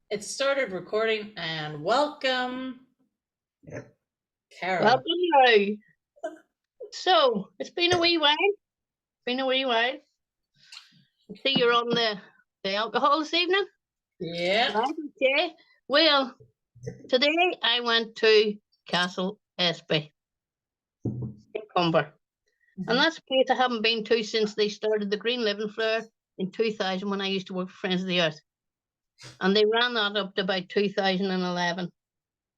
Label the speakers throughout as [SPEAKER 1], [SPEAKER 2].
[SPEAKER 1] It started recording and welcome, Carol.
[SPEAKER 2] Welcome, Lou. So, it's been a wee while. I see you're on the alcohol this evening.
[SPEAKER 1] Yeah.
[SPEAKER 2] Right, okay. Well, today I went to Castle Espy in Cumber. And that's a place I haven't been to since they started the Green Living Floor in 2000 when I used to work for Friends of the Earth. And they ran that up to about 2011.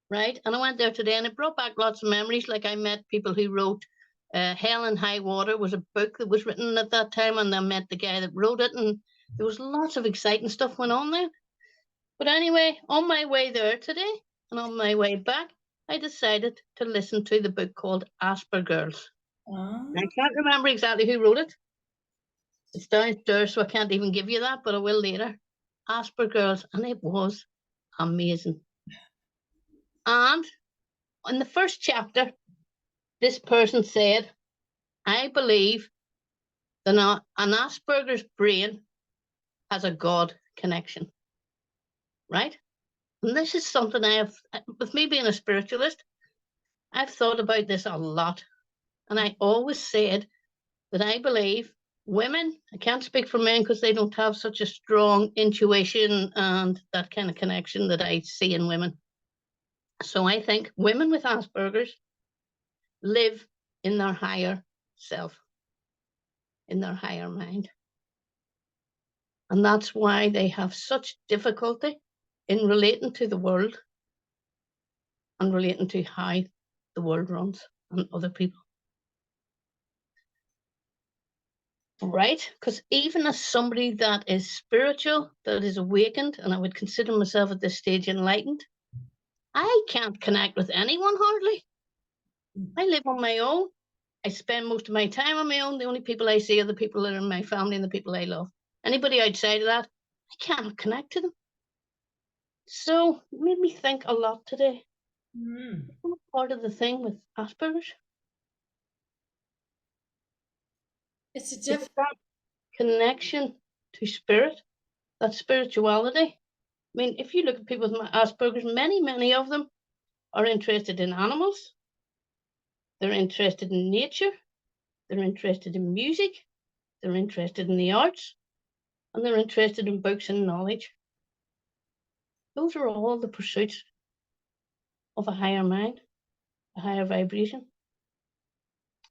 [SPEAKER 2] Right? And I went there today and it brought back lots of memories. Like I met people who wrote Hell and High Water was a book that was written at that time, and I met the guy that wrote it, and there was lots of exciting stuff went on there. But anyway, on my way there today and on my way back, I decided to listen to the book called Asper Girls. I can't remember exactly who wrote it. It's downstairs, so I can't even give you that, but I will later. Asper Girls, and it was amazing. And in the first chapter, this person said, I believe that an Asperger's brain has a God connection, right? And this is something I have, with me being a spiritualist, I've thought about this a lot. And I always said that I believe women, I can't speak for men because they don't have such a strong intuition and that kind of connection that I see in women. So I think women with Asperger's live in their higher self, in their higher mind. And that's why they have such difficulty in relating to the world and relating to how the world runs and other people. Right? Because even as somebody that is spiritual, that is awakened, and I would consider myself at this stage enlightened, I can't connect with anyone hardly. I live on my own. I spend most of my time on my own. The only people I see are the people that are in my family and the people I love. Anybody outside of that, I cannot connect to them. So it made me think a lot today. Part of the thing with Asperger's.
[SPEAKER 1] It's a different
[SPEAKER 2] connection to spirit, that spirituality. I mean, if you look at people with Asperger's, many of them are interested in animals. They're interested in nature. They're interested in music. They're interested in the arts. And they're interested in books and knowledge. Those are all the pursuits of a higher mind, a higher vibration.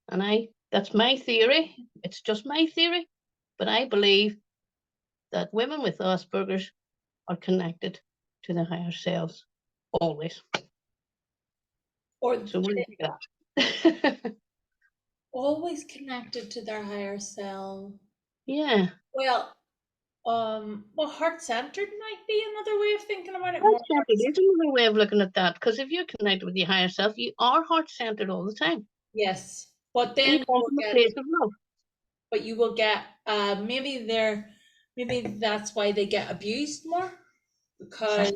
[SPEAKER 2] And that's my theory. It's just my theory. But I believe that women with Asperger's are connected to their higher selves always.
[SPEAKER 1] Or
[SPEAKER 2] so what do you think of that?
[SPEAKER 1] Always connected to their higher self.
[SPEAKER 2] Yeah.
[SPEAKER 1] Well, heart-centered might be another way of thinking about it.
[SPEAKER 2] Heart-centered is another way of looking at that, because if you're connected with your higher self, you are heart-centered all the time.
[SPEAKER 1] Yes, but then
[SPEAKER 2] you come from a place of love.
[SPEAKER 1] But you will get maybe that's why they get abused more, because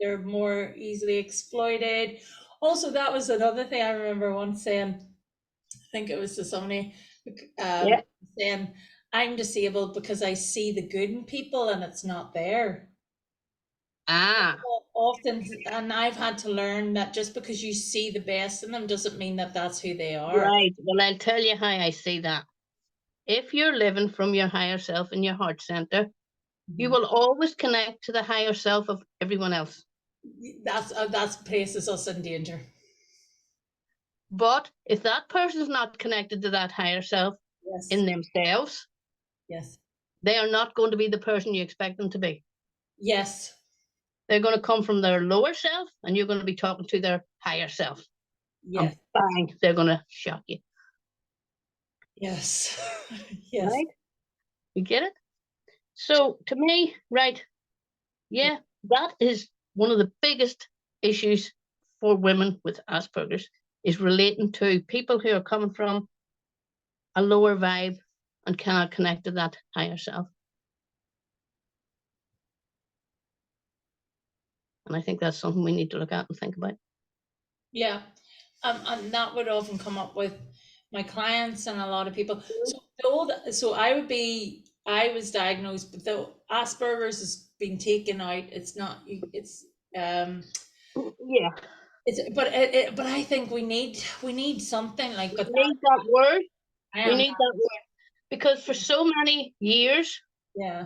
[SPEAKER 1] they're more easily exploited. Also, that was another thing I remember once saying, I think it was to somebody, saying, I'm disabled because I see the good in people and it's not there. Often, and I've had to learn that just because you see the best in them doesn't mean that that's who they are.
[SPEAKER 2] Right. Well, I'll tell you how I see that. If you're living from your higher self in your heart center, you will always connect to the higher self of everyone else.
[SPEAKER 1] That places us in danger.
[SPEAKER 2] But if that person's not connected to that higher self in themselves, they are not going to be the person you expect them to be.
[SPEAKER 1] Yes.
[SPEAKER 2] They're going to come from their lower self, and you're going to be talking to their higher self.
[SPEAKER 1] Yes.
[SPEAKER 2] And bang, they're going to shock you.
[SPEAKER 1] Yes. Yes.
[SPEAKER 2] Right? You get it? So to me, right, yeah, that is one of the biggest issues for women with Asperger's, is relating to people who are coming from a lower vibe and cannot connect to that higher self. And I think that's something we need to look at and think about.
[SPEAKER 1] Yeah. And that would often come up with my clients and a lot of people. So I was diagnosed with the Asperger's been taken out. It's not. It's
[SPEAKER 2] Yeah,
[SPEAKER 1] but I think we need something like.
[SPEAKER 2] we
[SPEAKER 1] But
[SPEAKER 2] need that word.
[SPEAKER 1] I
[SPEAKER 2] We
[SPEAKER 1] am.
[SPEAKER 2] need that word because for so many years,
[SPEAKER 1] Yeah.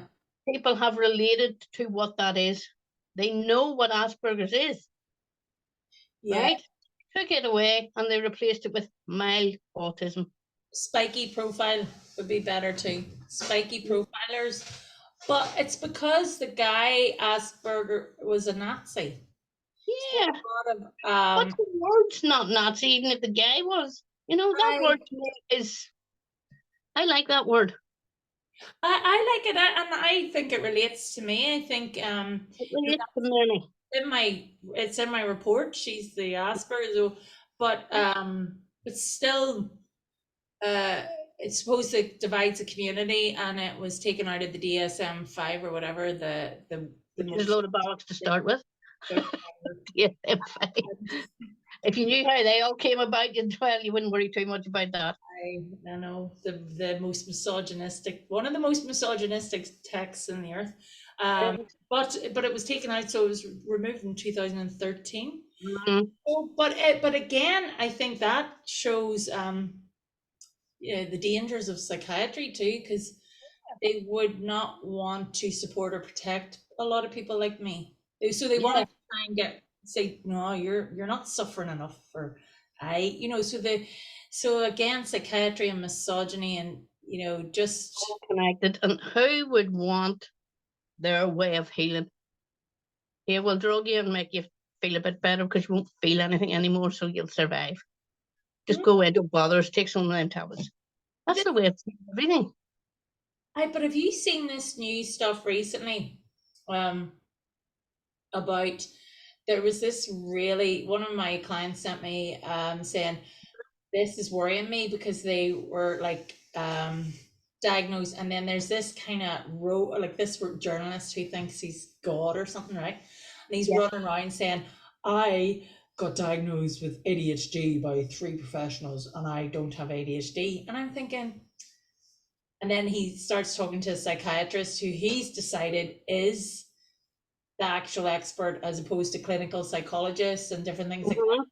[SPEAKER 2] people have related to what that is. They know what Asperger's is,
[SPEAKER 1] Yeah.
[SPEAKER 2] right? Took it away and they replaced it with mild autism.
[SPEAKER 1] Spiky profile would be better too. Spiky profilers. But it's because the guy Asperger was a Nazi.
[SPEAKER 2] Yeah,
[SPEAKER 1] A lot of
[SPEAKER 2] but the word's not Nazi, even if the guy was. You know, that
[SPEAKER 1] I
[SPEAKER 2] word to me is, I like that word.
[SPEAKER 1] I like it and I think it relates to me. I think
[SPEAKER 2] It relates to many.
[SPEAKER 1] it's in my report. She's the Asperger, so, but it's still it's supposed to divide the community, and it was taken out of the DSM-5 or whatever the
[SPEAKER 2] Which is
[SPEAKER 1] most.
[SPEAKER 2] a load of bollocks to start with. Yeah, if you knew how they all came about, you wouldn't worry too much about that.
[SPEAKER 1] I know the most misogynistic, one of the most misogynistic texts in the earth. But it was taken out, so it was removed in 2013.
[SPEAKER 2] Mhm.
[SPEAKER 1] Oh, but again, I think that shows the dangers of psychiatry too, because they would not want to support or protect a lot of people like me. So they
[SPEAKER 2] Yeah,
[SPEAKER 1] wanted to try and say, no, you're not suffering enough for so again, psychiatry and misogyny and just
[SPEAKER 2] all connected. And who would want their way of healing? Yeah, we'll drug you and make you feel a bit better because you won't feel anything anymore, so you'll survive. Just go away, don't bother us, take some of them tablets. That's the way of everything.
[SPEAKER 1] but have you seen this new stuff recently? About there was this really one of my clients sent me saying this is worrying me because they were like diagnosed, and then there's this kind of like this journalist who thinks he's God or something, right? And he's running around saying, I got diagnosed with ADHD by 3 professionals and I don't have ADHD. And I'm thinking, and then he starts talking to a psychiatrist who he's decided is the actual expert as opposed to clinical psychologists and different things like that,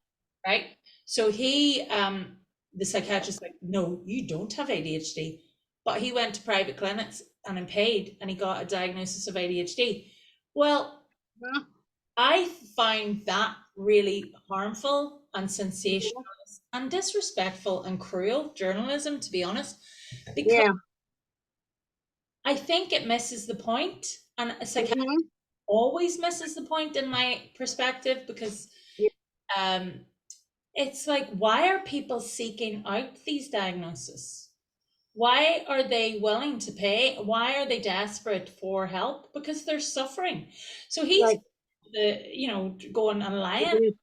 [SPEAKER 1] right? So the psychiatrist like, no, you don't have ADHD, but he went to private clinics and paid, and he got a diagnosis of ADHD. Well, I find that really harmful and sensationalist and disrespectful and cruel journalism, to be honest, because I think it misses the point, and a psychiatrist always misses the point in my perspective, because it's like, why are people seeking out these diagnoses? Why are they willing to pay? Why are they desperate for help? Because they're suffering. So he's going and lying.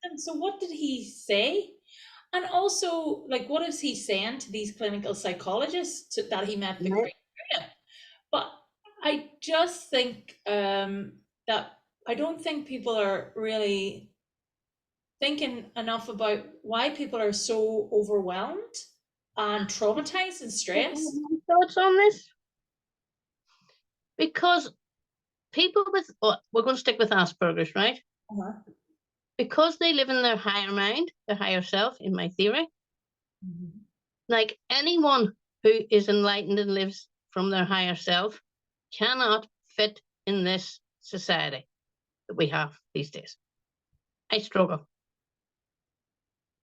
[SPEAKER 1] And so what did he say? And also, like, what is he saying to these clinical psychologists that he met the criteria? But I just think that I don't think people are really thinking enough about why people are so overwhelmed and traumatized and stressed.
[SPEAKER 2] Thoughts on this? Because people with, we're going to stick with Asperger's, right? Because they live in their higher mind, their higher self, in my theory. Like anyone who is enlightened and lives from their higher self cannot fit in this society that we have these days. I struggle.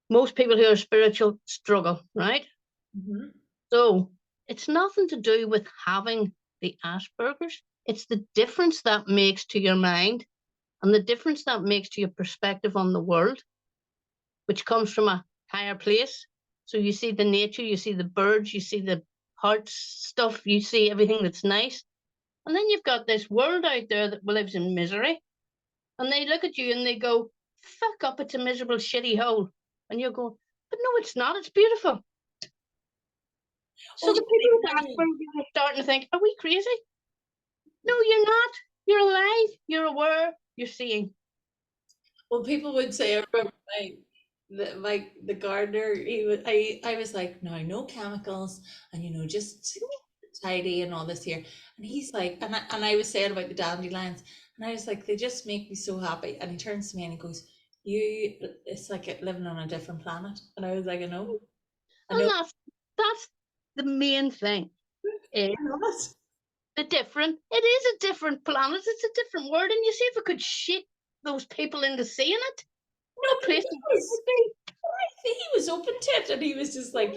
[SPEAKER 2] Most people who are spiritual struggle, right? So it's nothing to do with having the Asperger's. It's the difference that makes to your mind and the difference that makes to your perspective on the world, which comes from a higher place. So you see the nature, you see the birds, you see the heart stuff, you see everything that's nice. And then you've got this world out there that lives in misery. And they look at you and they go, fuck up, it's a miserable, shitty hole. And you're going, but no, it's not, it's beautiful. So the people with Asperger's are starting to think, are we crazy? No, you're not. You're alive, you're aware, you're seeing.
[SPEAKER 1] Well, people would say, like the gardener, I was like, no chemicals, and just tidy and all this here. And he's like, and I was saying about the dandelions, and I was like, they just make me so happy. And he turns to me and he goes, it's like living on a different planet. And I was like, I know, I
[SPEAKER 2] And
[SPEAKER 1] know,
[SPEAKER 2] that's the main thing.
[SPEAKER 1] I know it.
[SPEAKER 2] It is a different planet. It's a different world. And you see, if we could shake those people into seeing it,
[SPEAKER 1] No,
[SPEAKER 2] what a
[SPEAKER 1] but
[SPEAKER 2] place would be.
[SPEAKER 1] he was open to it, and he was just like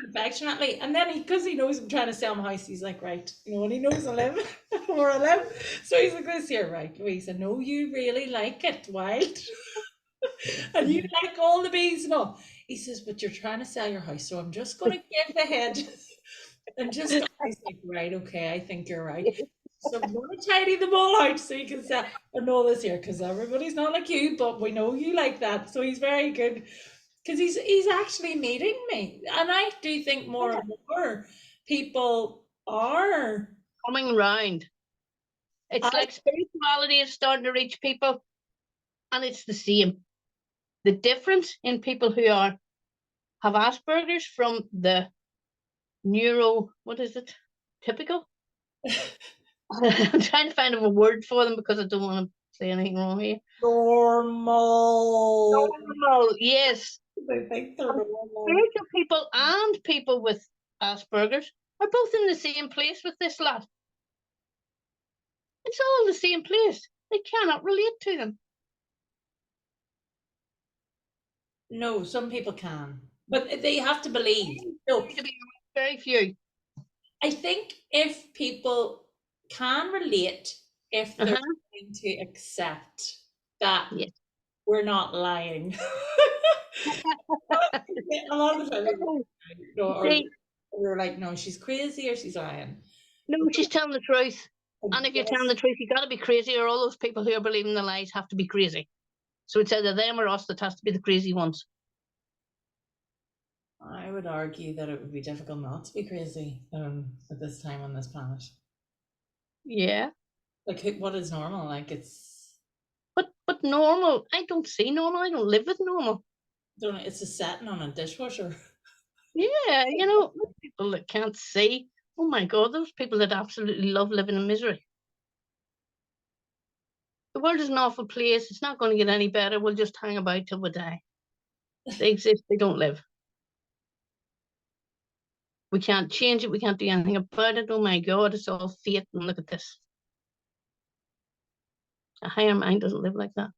[SPEAKER 1] affectionately. And then because he knows I'm trying to sell my house, he's like, right, and he knows I live where I live, so he's like, this here, right, Louise, I know you really like it wild, and you like all the bees and all. He says, but you're trying to sell your house, so I'm just going to give the hedges. And just, I was like, right, okay, I think you're right. So I'm going to tidy them all out so you can say, I know this here, because everybody's not like you, but we know you like that. So he's very good, because he's actually meeting me. And I do think more and more people are.
[SPEAKER 2] Coming round. It's like spirituality is starting to reach people, and it's the same. The difference in people who have Asperger's from the what is it? Typical? I'm trying to find a word for them because I don't want to say anything wrong here.
[SPEAKER 1] Normal.
[SPEAKER 2] Normal, yes.
[SPEAKER 1] They think they're normal.
[SPEAKER 2] Spiritual people and people with Asperger's are both in the same place with this lot. It's all the same place. They cannot relate to them.
[SPEAKER 1] No, some people can, but they have to believe. No,
[SPEAKER 2] To be very few.
[SPEAKER 1] I think if people can relate, if they're willing to accept that
[SPEAKER 2] Yes.
[SPEAKER 1] we're not lying. A lot of the time, we're like, no, she's crazy or she's lying.
[SPEAKER 2] No, she's telling the truth. And if you're telling the truth, you got to be crazy, or all those people who are believing the lies have to be crazy. So it's either them or us that has to be the crazy ones.
[SPEAKER 1] I would argue that it would be difficult not to be crazy at this time on this planet.
[SPEAKER 2] Yeah.
[SPEAKER 1] Like, what is normal? Like, it's.
[SPEAKER 2] But normal. I don't see normal. I don't live with normal.
[SPEAKER 1] It's a setting on a dishwasher.
[SPEAKER 2] Yeah, people that can't see. Oh my God, those people that absolutely love living in misery. The world is an awful place. It's not going to get any better. We'll just hang about till we die. They exist, they don't live. We can't change it. We can't do anything about it. Oh my God, it's all fate. And look at this. A higher mind doesn't live like that.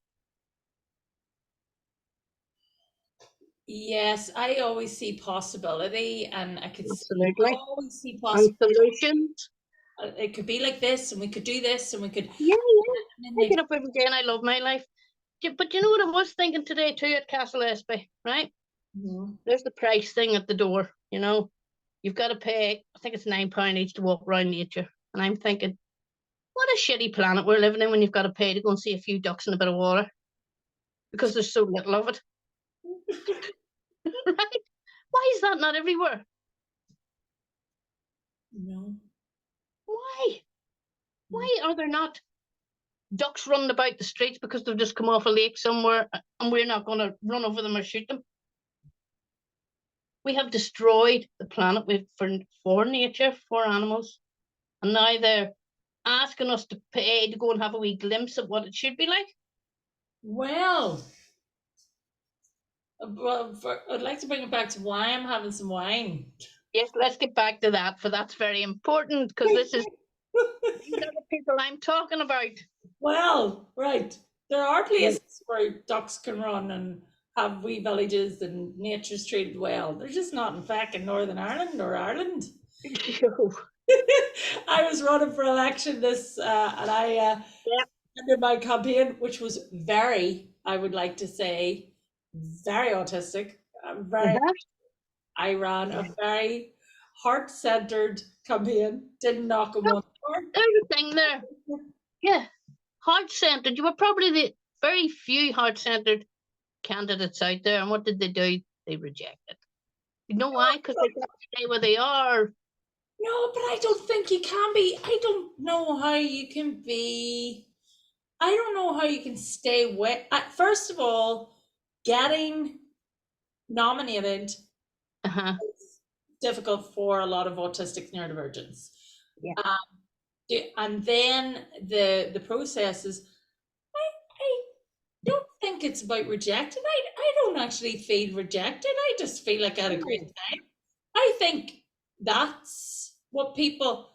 [SPEAKER 1] Yes, I always see possibility, and I could always see
[SPEAKER 2] possibility. And solutions.
[SPEAKER 1] It could be like this, and we could do this, and we could.
[SPEAKER 2] Yeah. I get up every day and I love my life. But you know what I was thinking today too at Castle Espey, right?
[SPEAKER 1] Mm-hmm.
[SPEAKER 2] There's the price thing at the door, You've got to pay, I think it's £9 each to walk around nature. And I'm thinking, what a shitty planet we're living in when you've got to pay to go and see a few ducks in a bit of water. Because there's so little of it. Right? Why is that not everywhere?
[SPEAKER 1] No.
[SPEAKER 2] Why? Why are there not ducks running about the streets because they've just come off a lake somewhere and we're not going to run over them or shoot them? We have destroyed the planet for nature, for animals, and now they're asking us to pay to go and have a wee glimpse of what it should be like.
[SPEAKER 1] Well, I'd like to bring it back to why I'm having some wine.
[SPEAKER 2] Yes, let's get back to that, for that's very important, because these are the people I'm talking about.
[SPEAKER 1] Well, right. There are places where ducks can run and have wee villages and nature's treated well. They're just not in fact in Northern Ireland or Ireland. I was running for election and I ended my campaign, which was I would like to say, very autistic. I ran a very heart-centered campaign. Didn't knock on one door.
[SPEAKER 2] Everything there. Yeah, heart-centered. You were probably the very few heart-centered candidates out there, and what did they do? They rejected. You know why? Because they got to stay where they are.
[SPEAKER 1] No, but I don't think you can be. I don't know how you can be. I don't know how you can stay with. First of all, getting nominated is difficult for a lot of autistic neurodivergents.
[SPEAKER 2] Yeah.
[SPEAKER 1] And then the process is, I don't think it's about rejected. I don't actually feel rejected. I just feel like I had a great time. I think that's what people.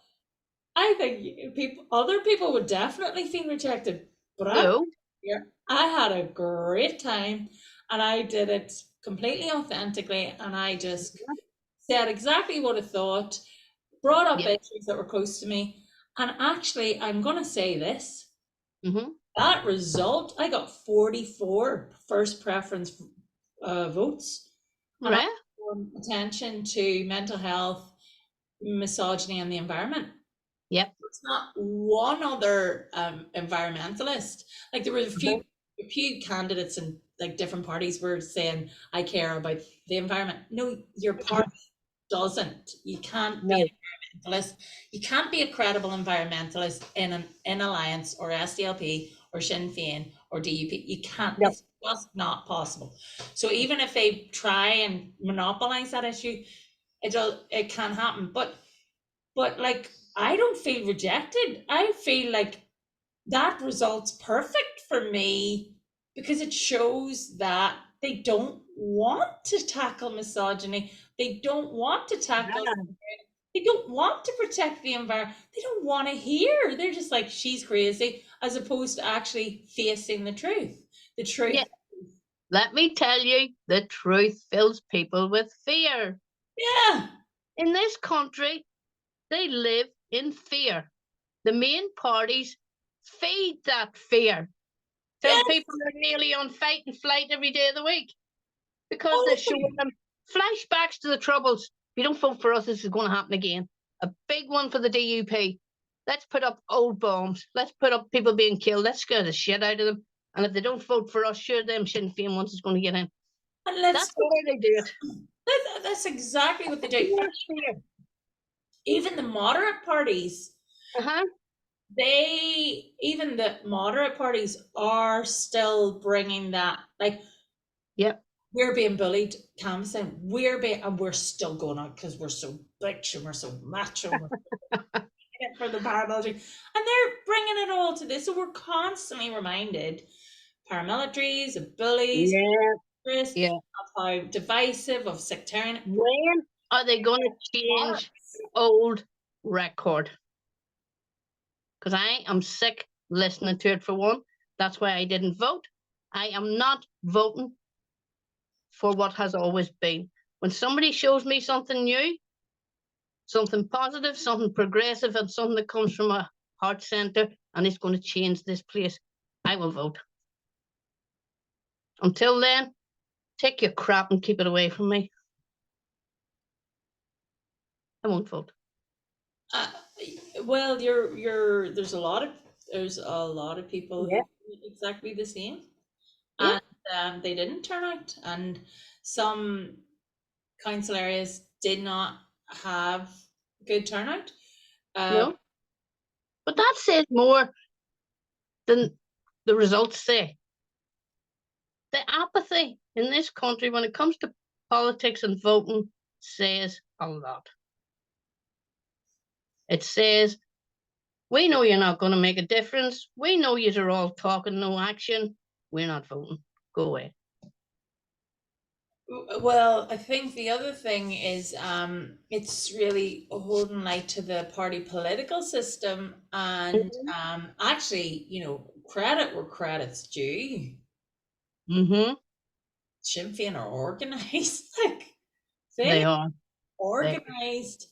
[SPEAKER 1] I think other people would definitely feel rejected, but
[SPEAKER 2] No.
[SPEAKER 1] I had a great time, and I did it completely authentically, and I just said exactly what I thought, brought up
[SPEAKER 2] Yeah.
[SPEAKER 1] issues that were close to me, and actually, I'm going to say this.
[SPEAKER 2] Mm-hmm.
[SPEAKER 1] That result, I got 44 first preference votes, and I
[SPEAKER 2] Right.
[SPEAKER 1] drawn attention to mental health, misogyny, and the environment.
[SPEAKER 2] Yep.
[SPEAKER 1] It's not one other environmentalist. Like there were a few candidates in like different parties were saying, "I care about the environment." No, your party doesn't. You can't be
[SPEAKER 2] No.
[SPEAKER 1] an environmentalist. You can't be a credible environmentalist in Alliance or SDLP or Sinn Féin or DUP. You can't.
[SPEAKER 2] No.
[SPEAKER 1] It's just not possible. So even if they try and monopolize that issue, it can happen. But like I don't feel rejected. I feel like that result's perfect for me because it shows that they don't want to tackle misogyny. They don't want to tackle, they don't want to protect the environment. They don't want to hear. They're just like, she's crazy, as opposed to actually facing the truth. The
[SPEAKER 2] Yeah.
[SPEAKER 1] truth.
[SPEAKER 2] Let me tell you, the truth fills people with fear.
[SPEAKER 1] Yeah.
[SPEAKER 2] In this country, they live in fear. The main parties feed that fear till
[SPEAKER 1] Yes.
[SPEAKER 2] people are nearly on fight and flight every day of the week because they're showing
[SPEAKER 1] Totally.
[SPEAKER 2] them flashbacks to the troubles. If you don't vote for us, this is going to happen again. A big one for the DUP. Let's put up old bombs. Let's put up people being killed. Let's scare the shit out of them. And if they don't vote for us, sure, them Sinn Féin ones is going to get in.
[SPEAKER 1] And let's
[SPEAKER 2] That's the way they do it.
[SPEAKER 1] that's exactly what they do.
[SPEAKER 2] Fear, fear.
[SPEAKER 1] Even the moderate parties,
[SPEAKER 2] Uh-huh.
[SPEAKER 1] even the moderate parties are still bringing that, like,
[SPEAKER 2] Yep.
[SPEAKER 1] we're being bullied, canvassing, and we're still going out because we're so bitch and we're so macho and we're for the paramilitary, and they're bringing it all to this. So we're constantly reminded, paramilitaries, of bullies,
[SPEAKER 2] Yeah.
[SPEAKER 1] of
[SPEAKER 2] Yeah.
[SPEAKER 1] how divisive, of sectarian.
[SPEAKER 2] When are they going to change the old record? Because I am sick listening to it for one. That's why I didn't vote. I am not voting for what has always been. When somebody shows me something new, something positive, something progressive, and something that comes from a heart centre and it's going to change this place, I will vote. Until then, take your crap and keep it away from me. I won't vote.
[SPEAKER 1] Uh, well, there's a lot of people who
[SPEAKER 2] Yeah.
[SPEAKER 1] do exactly the same,
[SPEAKER 2] Yeah.
[SPEAKER 1] and they didn't turn out, and some council areas did not have good turnout. Um,
[SPEAKER 2] No. But that says more than the results say. The apathy in this country when it comes to politics and voting says a lot. It says, we know you're not going to make a difference. We know you're all talking, no action. We're not voting. Go away.
[SPEAKER 1] Well, I think the other thing is it's really holding light to the party political system, and actually, credit where credit's due.
[SPEAKER 2] Mm-hmm.
[SPEAKER 1] Sinn Féin are organized, like
[SPEAKER 2] They
[SPEAKER 1] they
[SPEAKER 2] are. They,
[SPEAKER 1] organized,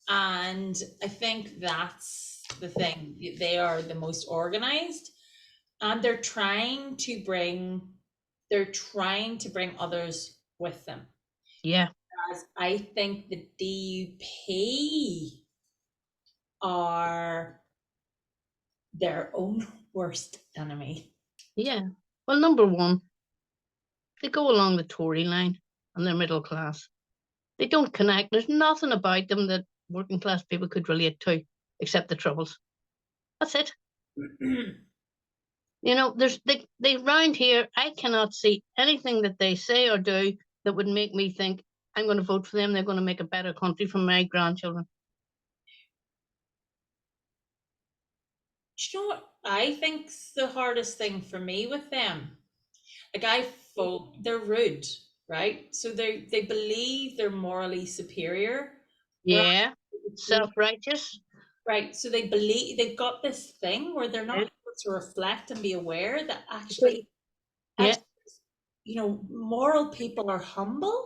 [SPEAKER 1] and I think that's the thing. They are the most organized, and they're trying to bring others with them.
[SPEAKER 2] yeah.
[SPEAKER 1] As I think the DUP are their own worst enemy.
[SPEAKER 2] Yeah. Well, number one, they go along the Tory line and they're middle class. They don't connect. There's nothing about them that working class people could relate to except the troubles. That's it. They round here, I cannot see anything that they say or do that would make me think I'm going to vote for them. They're going to make a better country for my grandchildren.
[SPEAKER 1] you know what I think's the hardest thing for me with them? Like they're rude, right? So they believe they're morally superior. Where
[SPEAKER 2] Yeah, self-righteous.
[SPEAKER 1] right, so they believe they've got this thing where they're not
[SPEAKER 2] Yeah.
[SPEAKER 1] able to reflect and be aware that
[SPEAKER 2] Because- yeah,
[SPEAKER 1] actually, moral people are humble,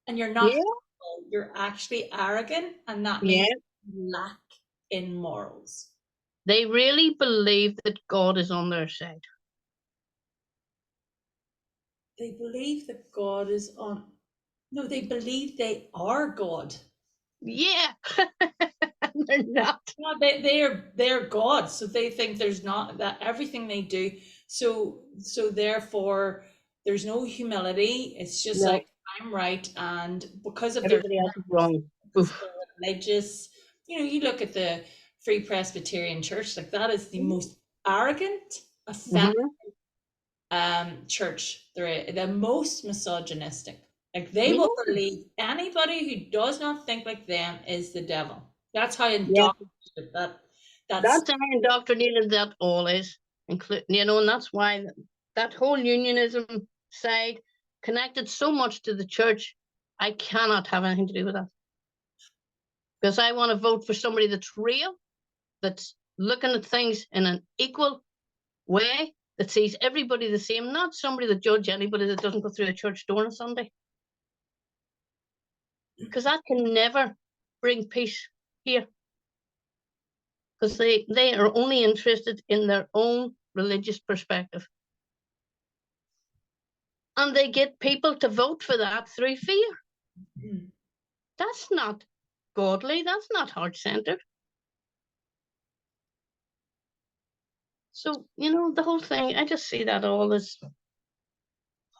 [SPEAKER 1] and you're not
[SPEAKER 2] yeah,
[SPEAKER 1] humble, you're actually arrogant, and that means
[SPEAKER 2] yeah.
[SPEAKER 1] you lack in morals.
[SPEAKER 2] They really believe that God is on their side.
[SPEAKER 1] They believe that God is on. No, they believe they are God.
[SPEAKER 2] Yeah, they're not.
[SPEAKER 1] Yeah, they're God, so they think there's not that everything they do. So therefore, there's no humility. It's just
[SPEAKER 2] No,
[SPEAKER 1] like I'm right, and because of their
[SPEAKER 2] everybody else is wrong.
[SPEAKER 1] because
[SPEAKER 2] Oof.
[SPEAKER 1] they're religious, you look at the Free Presbyterian Church, like that is the most arrogant, offensive
[SPEAKER 2] Mm-hmm.
[SPEAKER 1] church. They're the most misogynistic. Like they will
[SPEAKER 2] Yeah,
[SPEAKER 1] believe anybody who does not think like them is the devil. That's how
[SPEAKER 2] yeah.
[SPEAKER 1] indoctrinated that's
[SPEAKER 2] That's how indoctrinated that all is, including, and that's why that whole unionism side connected so much to the church. I cannot have anything to do with that because I want to vote for somebody that's real, that's looking at things in an equal way, that sees everybody the same, not somebody that judge anybody that doesn't go through a church door on a Sunday. Because that can never bring peace here. Because they are only interested in their own religious perspective. And they get people to vote for that through fear. That's not godly. That's not heart-centered. So, the whole thing, I just see that all as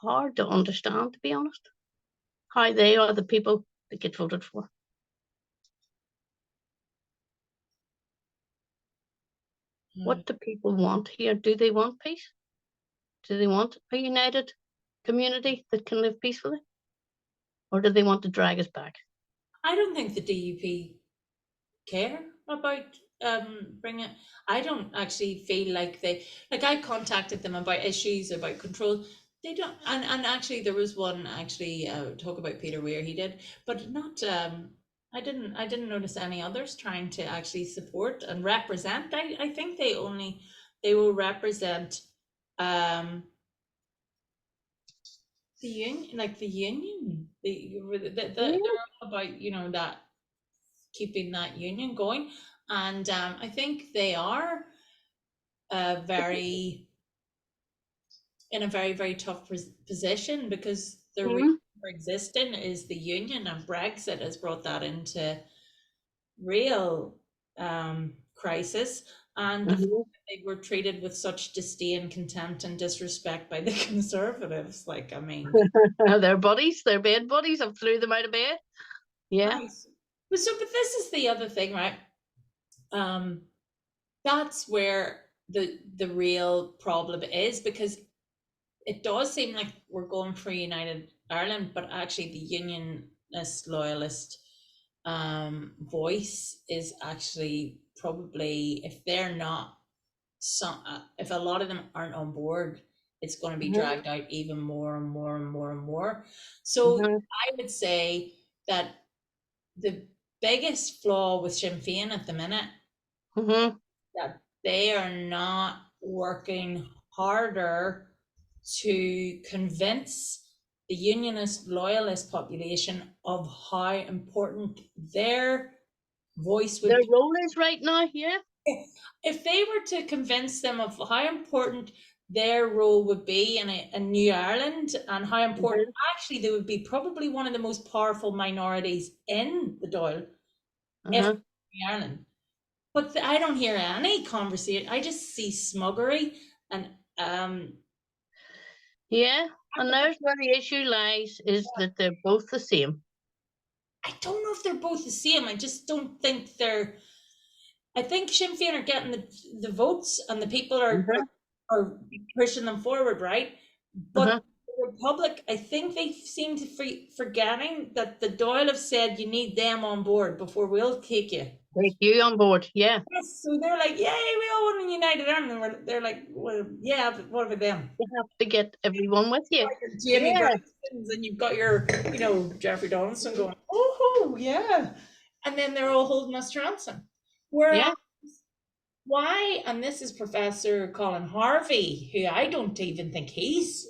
[SPEAKER 2] hard to understand, to be honest. How they are the people that get voted for. What do people want here? Do they want peace? Do they want a united community that can live peacefully? Or do they want to drag us back?
[SPEAKER 1] I don't think the DUP care about bringing. I don't actually feel like I contacted them about issues about control. They don't, and actually there was one talk about Peter Weir, he did, but not I didn't notice any others trying to actually support and represent. I think they will represent um the union, like the union, they're all about that, keeping that union going. And I think they are very in a very, very tough position, because the reason
[SPEAKER 2] Mhm.
[SPEAKER 1] for existing is the union, and Brexit has brought that into real crisis. And the fact
[SPEAKER 2] Mhm.
[SPEAKER 1] that they were treated with such disdain, contempt, and disrespect by the Conservatives, like, I mean,
[SPEAKER 2] Their buddies, their bed buddies, have threw them out of bed. Yeah.
[SPEAKER 1] nice. But this is the other thing, right? That's where the real problem is, because it does seem like we're going for United Ireland, but actually the unionist loyalist voice is actually probably, if they're not if a lot of them aren't on board, it's going to be
[SPEAKER 2] Mhm.
[SPEAKER 1] dragged out even more and more and more and more. So
[SPEAKER 2] Mhm.
[SPEAKER 1] I would say that the biggest flaw with Sinn Féin at the minute,
[SPEAKER 2] Mhm.
[SPEAKER 1] that they are not working harder to convince the unionist loyalist population of how important their voice would
[SPEAKER 2] Their
[SPEAKER 1] be.
[SPEAKER 2] role is right now. Yeah.
[SPEAKER 1] If they were to convince them of how important their role would be in a new Ireland, and how important
[SPEAKER 2] Mhm.
[SPEAKER 1] actually they would be probably one of the most powerful minorities in the Dáil, if
[SPEAKER 2] Uh-huh.
[SPEAKER 1] Ireland. But I don't hear any conversation. I just see smuggery, and
[SPEAKER 2] Yeah. And there's where the issue lies, is that they're both the same.
[SPEAKER 1] I don't know if they're both the same. I just don't think they're. I think Sinn Féin are getting the votes, and the people are,
[SPEAKER 2] Uh-huh.
[SPEAKER 1] are pushing them forward, right? But
[SPEAKER 2] Uh-huh.
[SPEAKER 1] the Republic, I think they seem to forgetting that the Dáil have said you need them on board before we'll take you.
[SPEAKER 2] Take you on board, yeah.
[SPEAKER 1] Yes, so they're like, yay, we all want a united army. And they're like, well, yeah, but what about them?
[SPEAKER 2] You have to get everyone with you.
[SPEAKER 1] Like your Jamie
[SPEAKER 2] Yeah.
[SPEAKER 1] Braxtons, and you've got your, Jeffrey Donaldson going, oh, yeah. And then they're all holding us to ransom. Whereas,
[SPEAKER 2] Yeah.
[SPEAKER 1] why, and this is Professor Colin Harvey, who I don't even think he's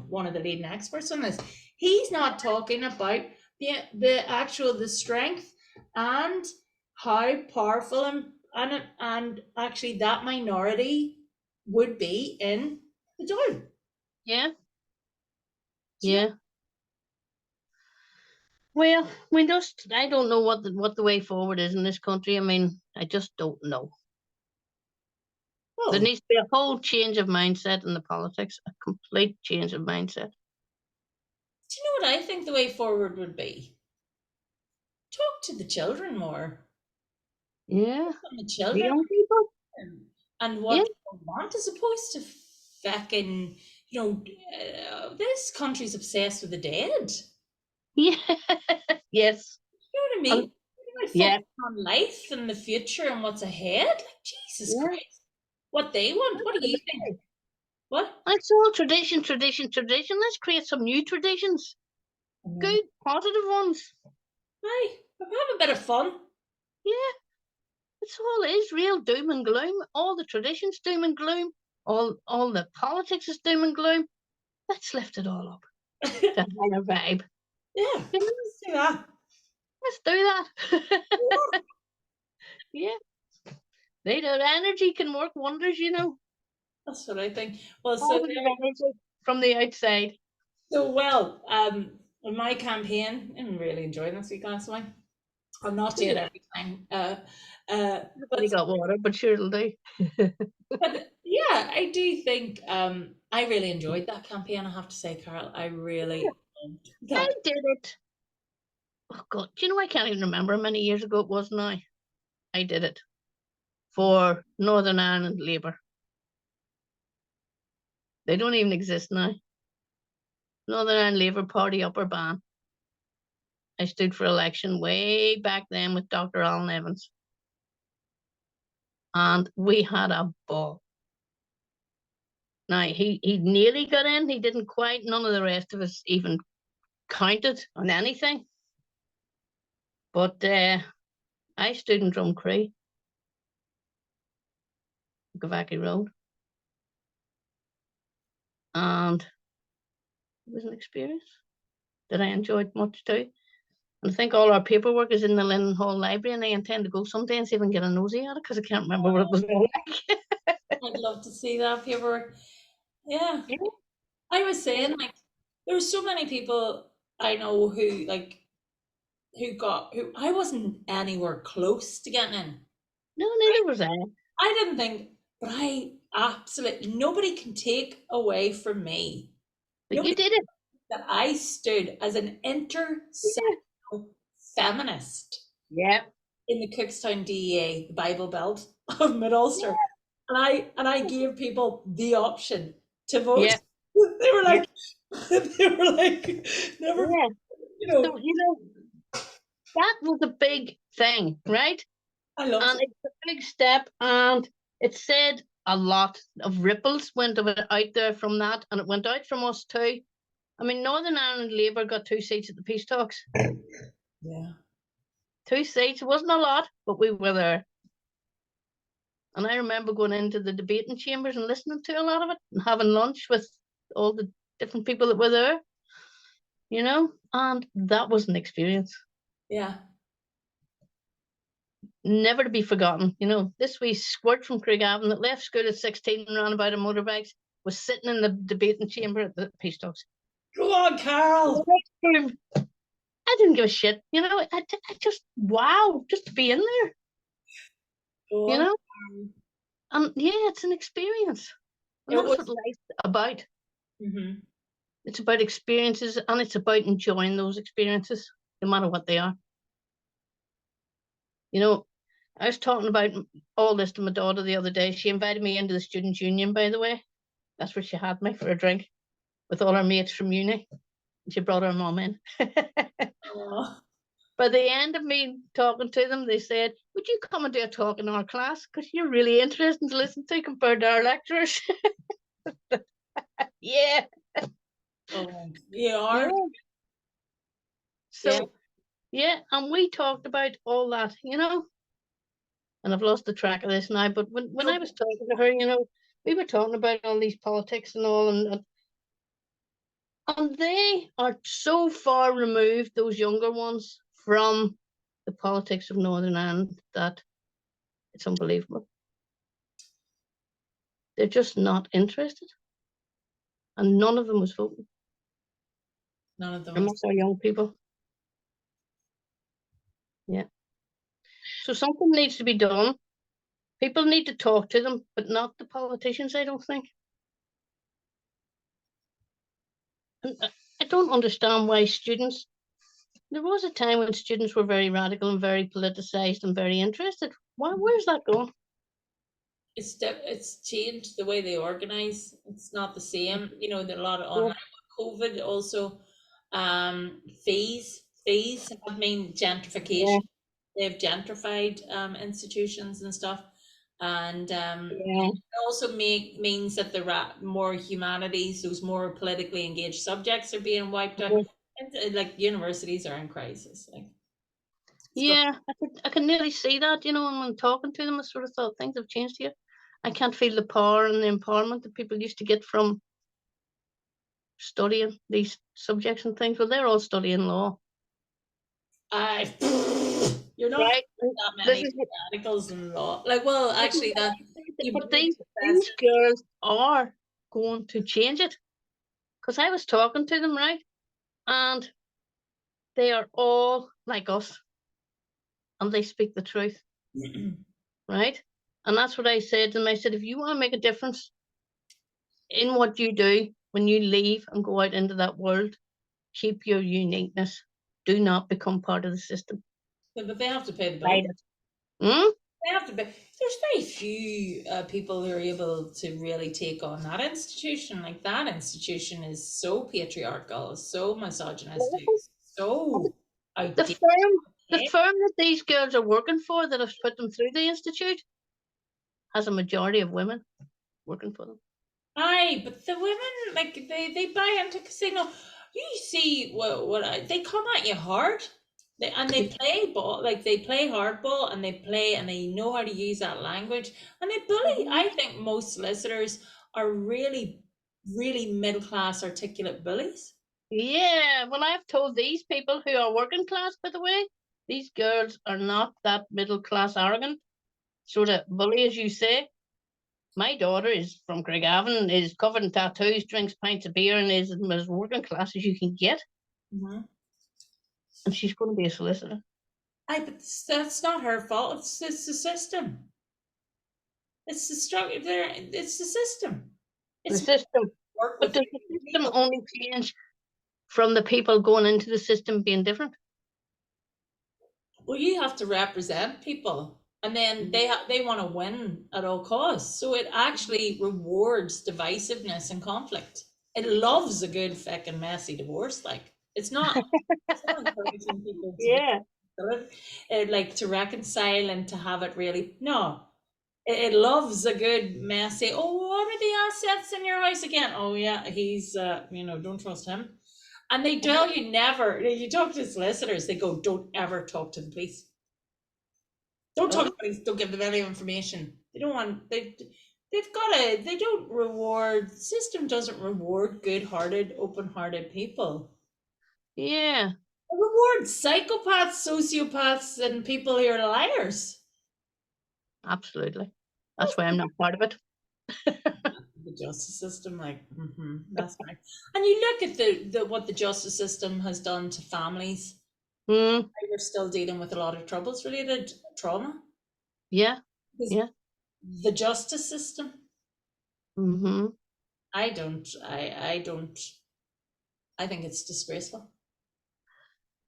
[SPEAKER 1] one of the leading experts on this. He's not talking about the strength and how powerful and actually that minority would be in the Dáil.
[SPEAKER 2] Yeah. Yeah. Well, I don't know what the way forward is in this country. I mean, I just don't know.
[SPEAKER 1] Oh,
[SPEAKER 2] There needs to be a whole change of mindset in the politics, a complete change of mindset.
[SPEAKER 1] do you know what I think the way forward would be? Talk to the children more.
[SPEAKER 2] Yeah.
[SPEAKER 1] On the
[SPEAKER 2] The
[SPEAKER 1] children
[SPEAKER 2] young people.
[SPEAKER 1] and what
[SPEAKER 2] Yeah.
[SPEAKER 1] they want, as opposed to fucking, this country's obsessed with the dead.
[SPEAKER 2] Yeah. Yes.
[SPEAKER 1] You know what I mean?
[SPEAKER 2] Yeah.
[SPEAKER 1] Focus on life and the future and what's ahead. Like, Jesus
[SPEAKER 2] Yeah.
[SPEAKER 1] Christ. What they want. What do you think? What?
[SPEAKER 2] It's all tradition, tradition, tradition. Let's create some new traditions. Good, positive ones.
[SPEAKER 1] Aye, have a bit of fun.
[SPEAKER 2] Yeah. It's all is real doom and gloom. All the traditions doom and gloom. All the politics is doom and gloom. Let's lift it all up. The higher vibe.
[SPEAKER 1] Yeah,
[SPEAKER 2] You know,
[SPEAKER 1] let's do that.
[SPEAKER 2] let's do that. Yeah. Their energy can work wonders,
[SPEAKER 1] That's what I think. Well,
[SPEAKER 2] Positive energy from the outside.
[SPEAKER 1] in my campaign, I'm really enjoying this week last wine. I'm not doing it every time.
[SPEAKER 2] Everybody got water, but sure it'll do.
[SPEAKER 1] But yeah, I do think I really enjoyed that campaign. I have to say, Carol, I really
[SPEAKER 2] I did it. Oh God, do you know I can't even remember how many years ago it was now. I did it for Northern Ireland Labour. They don't even exist now. Northern Ireland Labour Party Upper Ban. I stood for election way back then with Dr. Alan Evans. And we had a ball. Now, he nearly got in. He didn't quite. None of the rest of us even counted on anything. But I stood in Drumcree, Gavaki Road. And it was an experience that I enjoyed much too. And I think all our paperwork is in the Lennon Hall Library, and I intend to go someday and see if I can get a nosy at it, because I can't remember what it was like.
[SPEAKER 1] I'd love to see that paperwork. Yeah.
[SPEAKER 2] Yeah.
[SPEAKER 1] I was saying, like, there were so many people I know who I wasn't anywhere close to getting in.
[SPEAKER 2] No, neither was I.
[SPEAKER 1] I didn't think, but I absolutely nobody can take away from me
[SPEAKER 2] But you
[SPEAKER 1] nobody
[SPEAKER 2] did it.
[SPEAKER 1] that I stood as an intersectional feminist
[SPEAKER 2] Yeah.
[SPEAKER 1] in the Cookstown DEA, the Bible Belt of Mid Ulster. And I gave people the option to vote.
[SPEAKER 2] Yeah.
[SPEAKER 1] They were like, never,
[SPEAKER 2] Yeah.
[SPEAKER 1] you know.
[SPEAKER 2] So, that was a big thing, right?
[SPEAKER 1] I love
[SPEAKER 2] And
[SPEAKER 1] it.
[SPEAKER 2] it's a big step, and it said a lot of ripples went out there from that, and it went out from us too. I mean, Northern Ireland Labour got 2 seats at the peace talks.
[SPEAKER 1] Yeah.
[SPEAKER 2] 2 seats. It wasn't a lot, but we were there. And I remember going into the debating chambers and listening to a lot of it and having lunch with all the different people that were there, and that was an experience.
[SPEAKER 1] Yeah.
[SPEAKER 2] Never to be forgotten. This wee squirt from Craigavon that left school at 16 and ran about on motorbikes was sitting in the debating chamber at the peace talks.
[SPEAKER 1] Go on, Carol.
[SPEAKER 2] I didn't give a shit. I just, wow, just to be in there.
[SPEAKER 1] Go on.
[SPEAKER 2] And yeah, it's an experience. And that's what life's about.
[SPEAKER 1] Mm-hmm.
[SPEAKER 2] It's about experiences, and it's about enjoying those experiences, no matter what they are. I was talking about all this to my daughter the other day. She invited me into the Students' Union, by the way. That's where she had me for a drink. with all her mates from uni. She brought her mum in.
[SPEAKER 1] Oh,
[SPEAKER 2] By the end of me talking to them, they said, would you come and do a talk in our class? Because you're really interesting to listen to compared to our lecturers. Yeah.
[SPEAKER 1] oh, you
[SPEAKER 2] Yeah.
[SPEAKER 1] are.
[SPEAKER 2] So, yeah, and we talked about all that, you know, and I've lost the track of this now, but when I was talking to her, you know, we were talking about all these politics and all, and they are so far removed, those younger ones, from the politics of Northern Ireland that it's unbelievable. They're just not interested. And none of them was voting.
[SPEAKER 1] None of them.
[SPEAKER 2] Amongst our young people. Yeah. So something needs to be done. People need to talk to them, but not the politicians, I don't think. And I don't understand why students. There was a time when students were very radical and very politicized and very interested. Where's that going?
[SPEAKER 1] It's changed the way they organize. It's not the same. You know, there are a lot of online. COVID also, fees have been gentrification.
[SPEAKER 2] Yeah.
[SPEAKER 1] They've gentrified institutions and stuff, and
[SPEAKER 2] Yeah.
[SPEAKER 1] it also means that the more humanities, those more politically engaged subjects are being wiped out. And, like universities are in crisis. Like,
[SPEAKER 2] Yeah, I can nearly see that, you know, and when talking to them, I sort of thought things have changed here. I can't feel the power and the empowerment that people used to get from studying these subjects and things. Well, they're all studying law.
[SPEAKER 1] You're not
[SPEAKER 2] Right.
[SPEAKER 1] that
[SPEAKER 2] This
[SPEAKER 1] many
[SPEAKER 2] is what,
[SPEAKER 1] radicals in law. Like, well, actually, that
[SPEAKER 2] but these girls are going to change it. Because I was talking to them, right? And they are all like us. And they speak the truth. Right? And that's what I said to them. I said, if you want to make a difference in what you do when you leave and go out into that world, keep your uniqueness. Do not become part of the system.
[SPEAKER 1] But they have to pay the bill.
[SPEAKER 2] Right. Hmm?
[SPEAKER 1] They have to pay. There's very few people who are able to really take on that institution. Like, that institution is so patriarchal, so misogynistic, so
[SPEAKER 2] The
[SPEAKER 1] outdated.
[SPEAKER 2] firm that these girls are working for, that have put them through the institute, has a majority of women working for them.
[SPEAKER 1] Aye, but the women, like, they buy into casino. You see they come at you hard. They play ball, like, they play hardball, and they know how to use that language, and they bully. I think most solicitors are really, really middle class, articulate bullies.
[SPEAKER 2] Yeah, well, I've told these people who are working class, by the way, these girls are not that middle class arrogant sort of bully, as you say. My daughter is from Craigavon, is covered in tattoos, drinks pints of beer, and is as working class as you can get.
[SPEAKER 1] Mm-hmm.
[SPEAKER 2] And she's going to be a solicitor.
[SPEAKER 1] Aye, but that's not her fault. It's the system. It's the struggle. It's the system.
[SPEAKER 2] The
[SPEAKER 1] It's
[SPEAKER 2] system.
[SPEAKER 1] work
[SPEAKER 2] But
[SPEAKER 1] with
[SPEAKER 2] does the system only change from the people going into the system being different?
[SPEAKER 1] Well, you have to represent people, and then they want to win at all costs. So it actually rewards divisiveness and conflict. It loves a good fucking messy divorce. Like, it's not encouraging people to like to reconcile and to have it really. No, it loves a good messy. Oh, what are the assets in your house again? Oh yeah, he's don't trust him. And they tell you never. You talk to solicitors, they go, don't ever talk to the police. Don't talk to the police. Don't give them any information. They don't want. They've got to. They don't reward. The system doesn't reward good-hearted, open-hearted people.
[SPEAKER 2] Yeah.
[SPEAKER 1] It rewards psychopaths, sociopaths, and people who are liars.
[SPEAKER 2] Absolutely. That's why I'm not part of it.
[SPEAKER 1] The justice system, like, that's right. And you look at the what the justice system has done to families. We're still dealing with a lot of troubles related trauma.
[SPEAKER 2] Yeah. Yeah.
[SPEAKER 1] The justice system.
[SPEAKER 2] Mm-hmm.
[SPEAKER 1] I don't. I think it's disgraceful.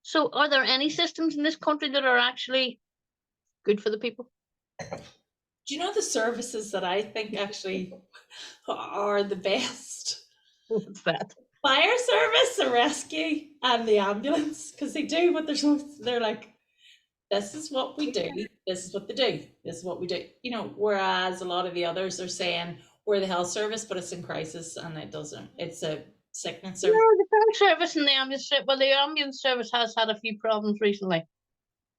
[SPEAKER 2] So, are there any systems in this country that are actually good for the people?
[SPEAKER 1] Do you know the services that I think actually are the best?
[SPEAKER 2] What's that?
[SPEAKER 1] fire service, the rescue, and the ambulance, because they do what they're like, this is what we do, this is what they do, this is what we do. You know, whereas a lot of the others are saying we're the health service, but it's in crisis and it doesn't. It's a sickness
[SPEAKER 2] No,
[SPEAKER 1] service.
[SPEAKER 2] the fire service and the ambulance service, well, the ambulance service has had a few problems recently.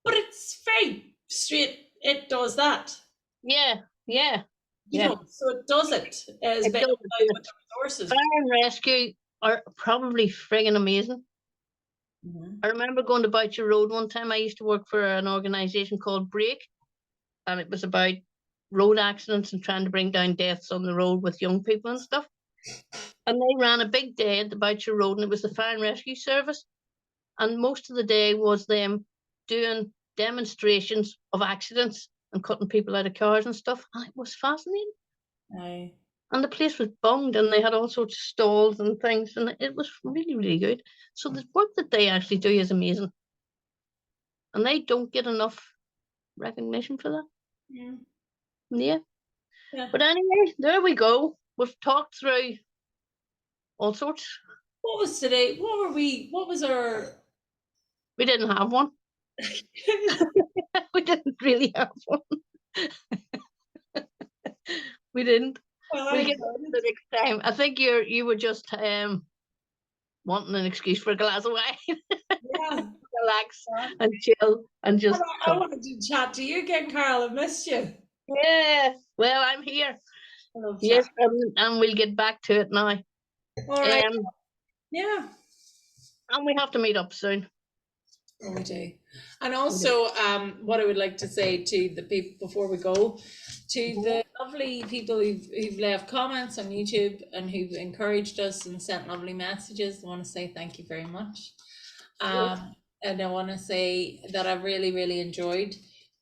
[SPEAKER 1] But it's very straight. It does that.
[SPEAKER 2] Yeah, yeah.
[SPEAKER 1] You
[SPEAKER 2] Yeah.
[SPEAKER 1] know, so it does it. It's
[SPEAKER 2] It
[SPEAKER 1] been
[SPEAKER 2] does,
[SPEAKER 1] with the resources.
[SPEAKER 2] fire and rescue are probably friggin' amazing.
[SPEAKER 1] Mhm.
[SPEAKER 2] I remember going to Boucher Road one time. I used to work for an organisation called Break, and it was about road accidents and trying to bring down deaths on the road with young people and stuff. And they ran a big day at the Boucher Road, and it was the fire and rescue service. And most of the day was them doing demonstrations of accidents and cutting people out of cars and stuff. And it was fascinating.
[SPEAKER 1] Aye.
[SPEAKER 2] And the place was bunged, and they had all sorts of stalls and things, and it was really, really good. So the work that they actually do is amazing. And they don't get enough recognition for that.
[SPEAKER 1] Yeah.
[SPEAKER 2] Yeah.
[SPEAKER 1] Yeah.
[SPEAKER 2] But anyway, there we go. We've talked through all sorts.
[SPEAKER 1] What was today? What were we? What was our?
[SPEAKER 2] We didn't have one. We didn't really have one. We didn't.
[SPEAKER 1] Well,
[SPEAKER 2] We'll
[SPEAKER 1] I
[SPEAKER 2] get it the next time. I think you were just wanting an excuse for a glass of wine,
[SPEAKER 1] yeah.
[SPEAKER 2] relax and chill and just
[SPEAKER 1] I
[SPEAKER 2] talk.
[SPEAKER 1] wanted to chat to you again, Carl. I missed you.
[SPEAKER 2] Yeah. Well, I'm here.
[SPEAKER 1] I love
[SPEAKER 2] Yes,
[SPEAKER 1] chatting.
[SPEAKER 2] and we'll get back to it now.
[SPEAKER 1] All right.
[SPEAKER 2] Um,
[SPEAKER 1] Yeah.
[SPEAKER 2] and we have to meet up soon.
[SPEAKER 1] Oh, we do. And also, what I would like to say to the people before we go, to the lovely people who've left comments on YouTube and who've encouraged us and sent lovely messages, I want to say thank you very much. And I want to say that I've really, really enjoyed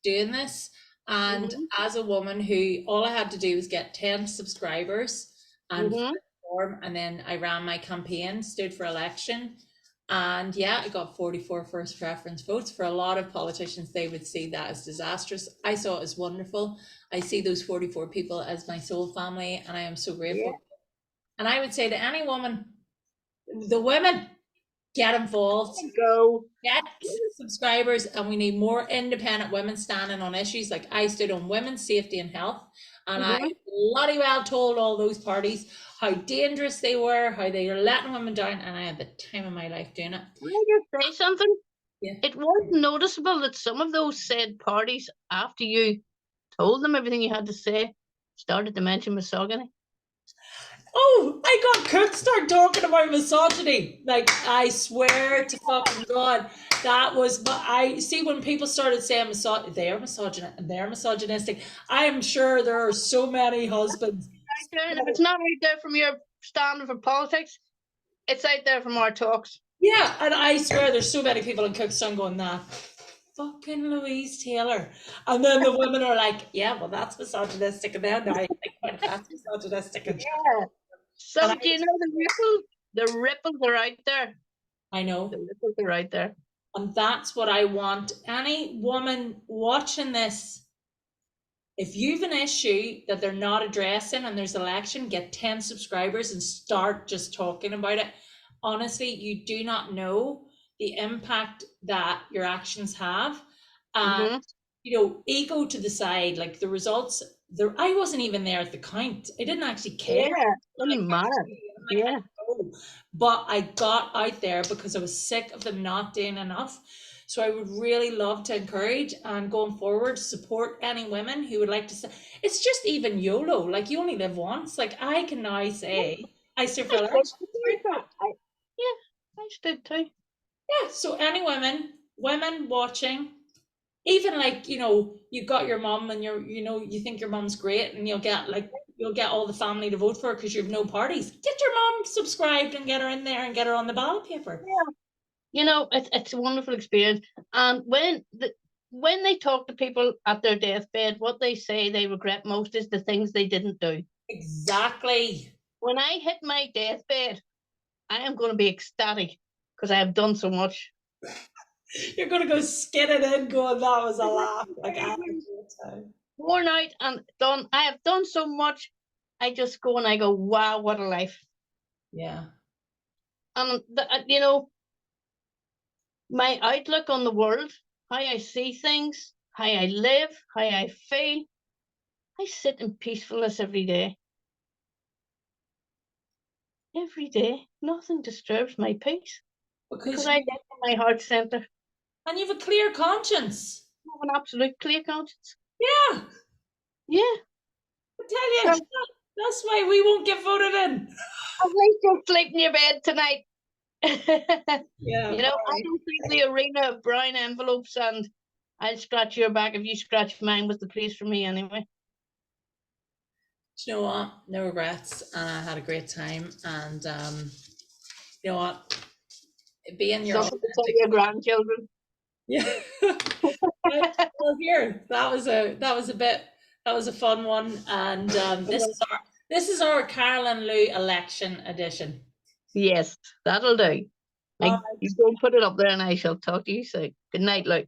[SPEAKER 1] doing this. And as a woman who all I had to do was get 10 subscribers and form, and then I ran my campaign, stood for election. And yeah, I got 44 first preference votes. For a lot of politicians, they would see that as disastrous. I saw it as wonderful. I see those 44 people as my soul family, and I am so grateful.
[SPEAKER 2] Yeah.
[SPEAKER 1] And I would say to any woman, the women, get involved,
[SPEAKER 2] Go.
[SPEAKER 1] get subscribers, and we need more independent women standing on issues. Like I stood on women's safety and health, and I bloody well told all those parties how dangerous they were, how they were letting women down, and I had the time of my life doing it.
[SPEAKER 2] Can I just say something?
[SPEAKER 1] Yeah.
[SPEAKER 2] It was noticeable that some of those said parties, after you told them everything you had to say, started to mention misogyny.
[SPEAKER 1] Oh, I got Cook start talking about misogyny. Like, I swear to fucking God, that was, but I see when people started saying they're misogynistic. I am sure there are so many husbands.
[SPEAKER 2] And if it's not out there from your standing for politics, it's out there from our talks.
[SPEAKER 1] Yeah, and I swear there's so many people in Cookstown going, nah, fucking Louise Taylor. And then the women are like, yeah, well, that's misogynistic. And then I think that's misogynistic.
[SPEAKER 2] Yeah. So do you know the ripples are out there?
[SPEAKER 1] I know.
[SPEAKER 2] The ripples are out there.
[SPEAKER 1] And that's what I want. Any woman watching this, if you've an issue that they're not addressing and there's election, get 10 subscribers and start just talking about it. Honestly, you do not know the impact that your actions have. And, you know, ego to the side, like the results, I wasn't even there at the count. I didn't actually care.
[SPEAKER 2] Yeah, it doesn't matter. Yeah.
[SPEAKER 1] But I got out there because I was sick of them not doing enough. So I would really love to encourage and going forward support any women who would like to say, it's just even YOLO, like you only live once. Like I can now say I stood for election.
[SPEAKER 2] Yeah, I stood too.
[SPEAKER 1] Yeah, so any women watching, even like, you know, you got your mum and you think your mum's great and you'll get all the family to vote for her because you have no parties. Get your mum subscribed and get her in there and get her on the ballot paper.
[SPEAKER 2] Yeah. You know, it's a wonderful experience. And when they talk to people at their deathbed, what they say they regret most is the things they didn't do.
[SPEAKER 1] Exactly.
[SPEAKER 2] When I hit my deathbed, I am going to be ecstatic because I have done so much.
[SPEAKER 1] You're going to go skinning in going, that was a laugh. Like, I had a good time.
[SPEAKER 2] Worn out and done. I have done so much. I just go and I go, wow, what a life.
[SPEAKER 1] Yeah.
[SPEAKER 2] And you know, my outlook on the world, how I see things, how I live, how I feel. I sit in peacefulness every day. Every day, nothing disturbs my peace because I live in my heart center.
[SPEAKER 1] And you have a clear conscience.
[SPEAKER 2] I have an absolute clear conscience.
[SPEAKER 1] Yeah.
[SPEAKER 2] Yeah.
[SPEAKER 1] I tell you, that's why we won't get voted in.
[SPEAKER 2] At least you'll sleep in your bed tonight.
[SPEAKER 1] Yeah.
[SPEAKER 2] You know, I don't think the arena of brown envelopes and I'll scratch your back if you scratch mine was the place for me anyway.
[SPEAKER 1] Do you know what? No regrets. And I had a great time. And you know what? Being your
[SPEAKER 2] Something to tell your grandchildren.
[SPEAKER 1] Yeah. Well, here that was a fun one, and this is our Carolyn Lou election edition.
[SPEAKER 2] Yes, that'll do. Like, you go put it up there, and I shall talk to you soon. Good night, Luke.